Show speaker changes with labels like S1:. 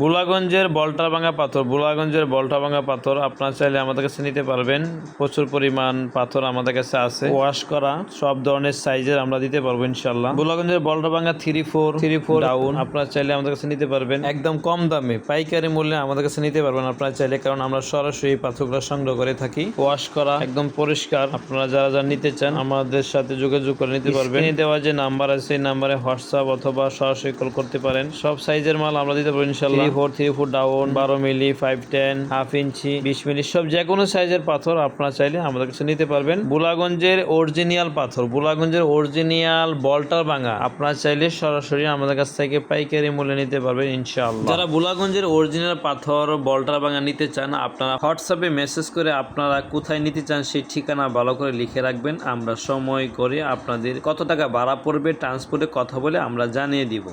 S1: বুলাগঞ্জের বলটা ভাঙা পাথর, বুলাগঞ্জের বলটা ভাঙা পাথর আপনারা চাইলে আমাদের কাছে নিতে পারবেন। প্রচুর পরিমাণ পাথর আমাদের কাছে আছে, ওয়াশ করা সব ধরনের সাইজের আমরা দিতে পারবো ইনশাল্লাহ। বুলাগঞ্জের বলটা ভাঙা 3-4 ডাউন আপনারা চাইলে আমাদের কাছে নিতে পারবেন একদম কম দামে, পাইকারি মূল্যে আমাদের কাছে নিতে পারবেন আপনারা চাইলে, কারণ আমরা সরাসরি পাথরগুলো সংগ্রহ করে থাকি, ওয়াশ করা একদম পরিষ্কার। আপনারা যারা যারা নিতে চান আমাদের সাথে যোগাযোগ করে নিতে পারবেন। দেওয়া যে নাম্বার আছে সেই নাম্বারে হোয়াটসঅ্যাপ অথবা সরাসরি কল করতে পারেন। সব সাইজের মাল আমরা দিতে পারবো ইনশাল্লাহ। 3-4 ডাউন, 12 মিলি, 5-10, হাফ ইঞ্চি, 20 মিলি, সব যে কোনো সাইজের পাথর আপনারা চাইলে আমাদের কাছে নিতে পারবেন। বুলাগঞ্জের অরিজিনাল পাথর, বুলাগঞ্জের অরিজিনাল বলটার ভাঙা আপনারা চাইলে সরাসরি আমাদের কাছ থেকে পাইকারি মূল্যে নিতে পারবেন ইনশাআল্লাহ। যারা বুলাগঞ্জের অরিজিনাল পাথর বলটার ভাঙা নিতে চান আপনারা হোয়াটসঅ্যাপে মেসেজ করে আপনারা কোথায় নিতে চান সেই ঠিকানা ভালো করে লিখে রাখবেন। আমরা সময় করে আপনাদের কত টাকা ভাড়া পড়বে ট্রান্সপোর্টে কথা বলে আমরা জানিয়ে দিব।